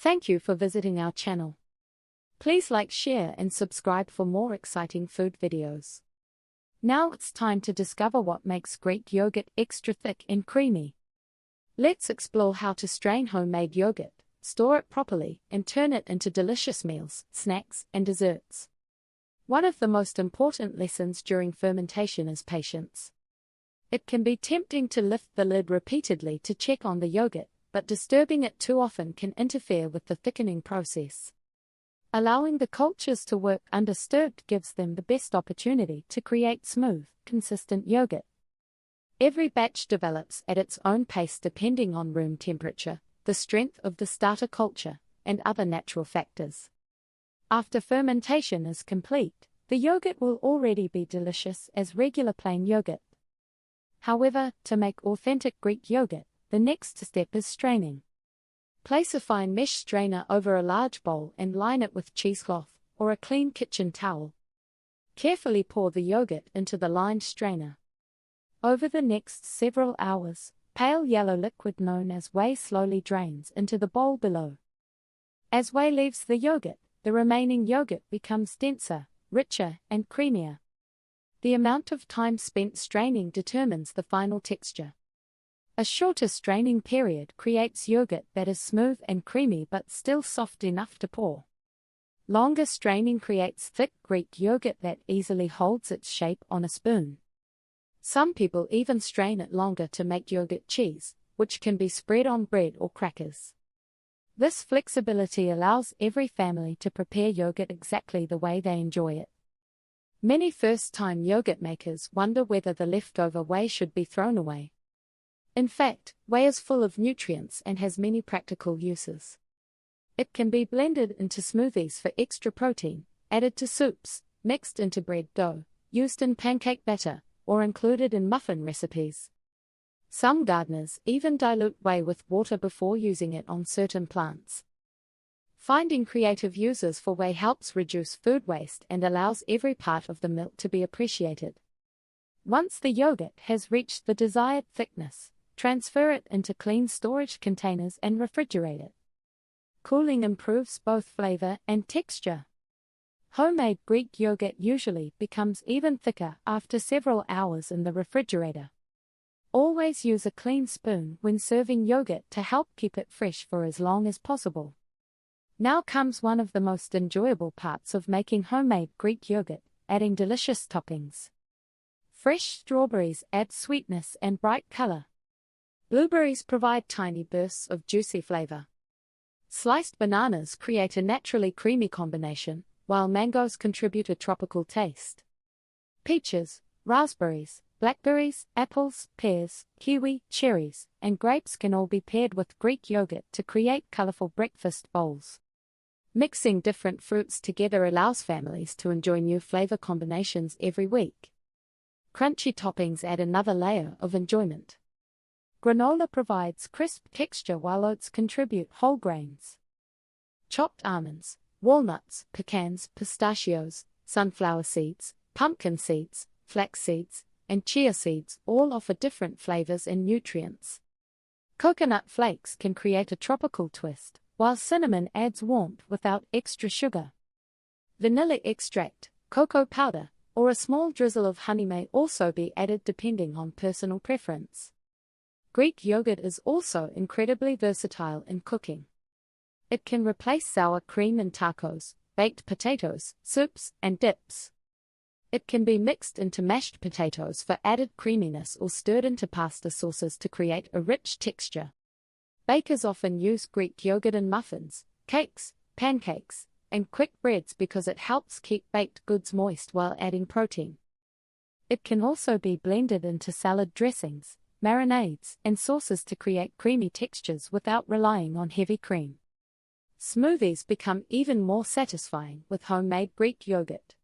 Thank you for visiting our channel. Please like, share and subscribe for more exciting food videos. Now it's time to discover what makes Greek yogurt extra thick and creamy. Let's explore how to strain homemade yogurt, store it properly, and turn it into delicious meals, snacks, and desserts. One of the most important lessons during fermentation is patience. It can be tempting to lift the lid repeatedly to check on the yogurt, but disturbing it too often can interfere with the thickening process. Allowing the cultures to work undisturbed gives them the best opportunity to create smooth, consistent yogurt. Every batch develops at its own pace depending on room temperature, the strength of the starter culture, and other natural factors. After fermentation is complete, the yogurt will already be delicious as regular plain yogurt. However, to make authentic Greek yogurt, the next step is straining. Place a fine mesh strainer over a large bowl and line it with cheesecloth or a clean kitchen towel. Carefully pour the yogurt into the lined strainer. Over the next several hours, pale yellow liquid known as whey slowly drains into the bowl below. As whey leaves the yogurt, the remaining yogurt becomes denser, richer, and creamier. The amount of time spent straining determines the final texture. A shorter straining period creates yogurt that is smooth and creamy but still soft enough to pour. Longer straining creates thick Greek yogurt that easily holds its shape on a spoon. Some people even strain it longer to make yogurt cheese, which can be spread on bread or crackers. This flexibility allows every family to prepare yogurt exactly the way they enjoy it. Many first-time yogurt makers wonder whether the leftover whey should be thrown away. In fact, whey is full of nutrients and has many practical uses. It can be blended into smoothies for extra protein, added to soups, mixed into bread dough, used in pancake batter, or included in muffin recipes. Some gardeners even dilute whey with water before using it on certain plants. Finding creative uses for whey helps reduce food waste and allows every part of the milk to be appreciated. Once the yogurt has reached the desired thickness, transfer it into clean storage containers and refrigerate it. Cooling improves both flavor and texture. Homemade Greek yogurt usually becomes even thicker after several hours in the refrigerator. Always use a clean spoon when serving yogurt to help keep it fresh for as long as possible. Now comes one of the most enjoyable parts of making homemade Greek yogurt, adding delicious toppings. Fresh strawberries add sweetness and bright color. Blueberries provide tiny bursts of juicy flavor. Sliced bananas create a naturally creamy combination, while mangoes contribute a tropical taste. Peaches, raspberries, blackberries, apples, pears, kiwi, cherries, and grapes can all be paired with Greek yogurt to create colorful breakfast bowls. Mixing different fruits together allows families to enjoy new flavor combinations every week. Crunchy toppings add another layer of enjoyment. Granola provides crisp texture while oats contribute whole grains. Chopped almonds, walnuts, pecans, pistachios, sunflower seeds, pumpkin seeds, flax seeds, and chia seeds all offer different flavors and nutrients. Coconut flakes can create a tropical twist, while cinnamon adds warmth without extra sugar. Vanilla extract, cocoa powder, or a small drizzle of honey may also be added depending on personal preference. Greek yogurt is also incredibly versatile in cooking. It can replace sour cream in tacos, baked potatoes, soups, and dips. It can be mixed into mashed potatoes for added creaminess or stirred into pasta sauces to create a rich texture. Bakers often use Greek yogurt in muffins, cakes, pancakes, and quick breads because it helps keep baked goods moist while adding protein. It can also be blended into salad dressings, marinades, and sauces to create creamy textures without relying on heavy cream. Smoothies become even more satisfying with homemade Greek yogurt.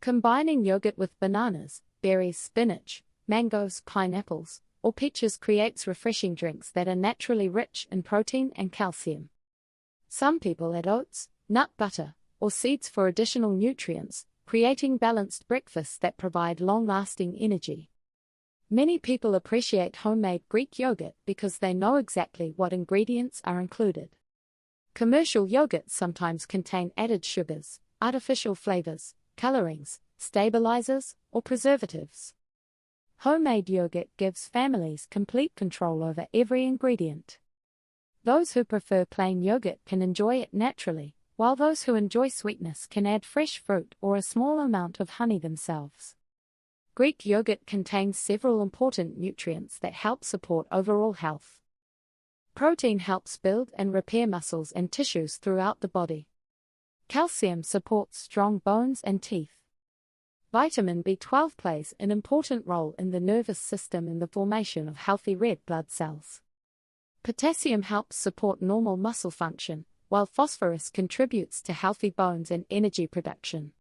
Combining yogurt with bananas, berries, spinach, mangoes, pineapples, or peaches creates refreshing drinks that are naturally rich in protein and calcium. Some people add oats, nut butter, or seeds for additional nutrients, creating balanced breakfasts that provide long-lasting energy. Many people appreciate homemade Greek yogurt because they know exactly what ingredients are included. Commercial yogurts sometimes contain added sugars, artificial flavors, colorings, stabilizers, or preservatives. Homemade yogurt gives families complete control over every ingredient. Those who prefer plain yogurt can enjoy it naturally, while those who enjoy sweetness can add fresh fruit or a small amount of honey themselves. Greek yogurt contains several important nutrients that help support overall health. Protein helps build and repair muscles and tissues throughout the body. Calcium supports strong bones and teeth. Vitamin B12 plays an important role in the nervous system and the formation of healthy red blood cells. Potassium helps support normal muscle function, while phosphorus contributes to healthy bones and energy production.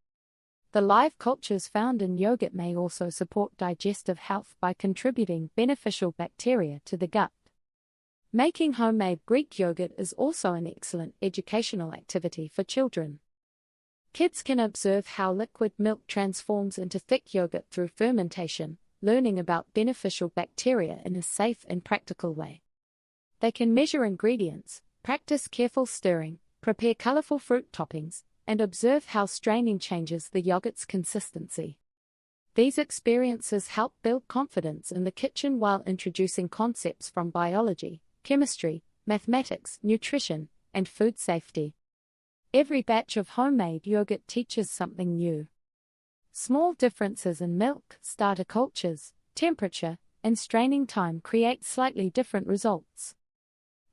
The live cultures found in yogurt may also support digestive health by contributing beneficial bacteria to the gut. Making homemade Greek yogurt is also an excellent educational activity for children. Kids can observe how liquid milk transforms into thick yogurt through fermentation, learning about beneficial bacteria in a safe and practical way. They can measure ingredients, practice careful stirring, prepare colorful fruit toppings, and observe how straining changes the yogurt's consistency. These experiences help build confidence in the kitchen while introducing concepts from biology, chemistry, mathematics, nutrition, and food safety. Every batch of homemade yogurt teaches something new. Small differences in milk, starter cultures, temperature, and straining time create slightly different results.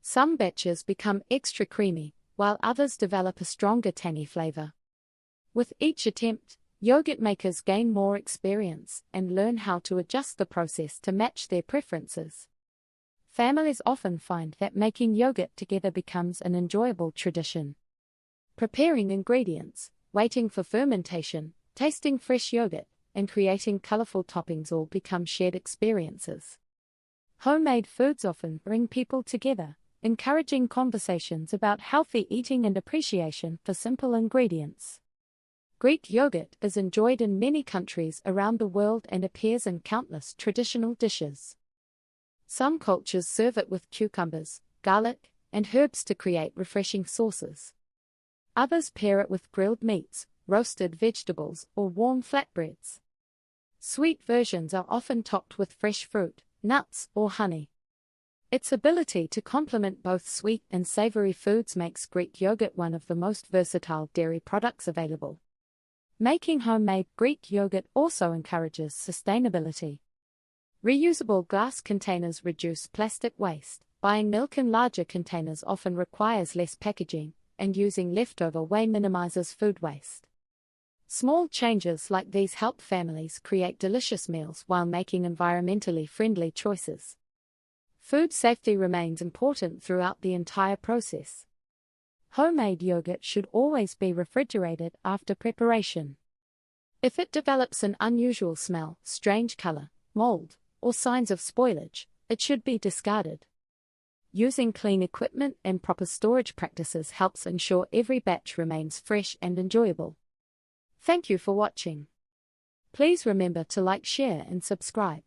Some batches become extra creamy, while others develop a stronger tangy flavor. With each attempt, yogurt makers gain more experience and learn how to adjust the process to match their preferences. Families often find that making yogurt together becomes an enjoyable tradition. Preparing ingredients, waiting for fermentation, tasting fresh yogurt, and creating colorful toppings all become shared experiences. Homemade foods often bring people together, encouraging conversations about healthy eating and appreciation for simple ingredients. Greek yogurt is enjoyed in many countries around the world and appears in countless traditional dishes. Some cultures serve it with cucumbers, garlic, and herbs to create refreshing sauces. Others pair it with grilled meats, roasted vegetables, or warm flatbreads. Sweet versions are often topped with fresh fruit, nuts, or honey. Its ability to complement both sweet and savory foods makes Greek yogurt one of the most versatile dairy products available. Making homemade Greek yogurt also encourages sustainability. Reusable glass containers reduce plastic waste. Buying milk in larger containers often requires less packaging, and using leftover whey minimizes food waste. Small changes like these help families create delicious meals while making environmentally friendly choices. Food safety remains important throughout the entire process. Homemade yogurt should always be refrigerated after preparation. If it develops an unusual smell, strange color, mold, or signs of spoilage, it should be discarded. Using clean equipment and proper storage practices helps ensure every batch remains fresh and enjoyable. Thank you for watching. Please remember to like, share, and subscribe.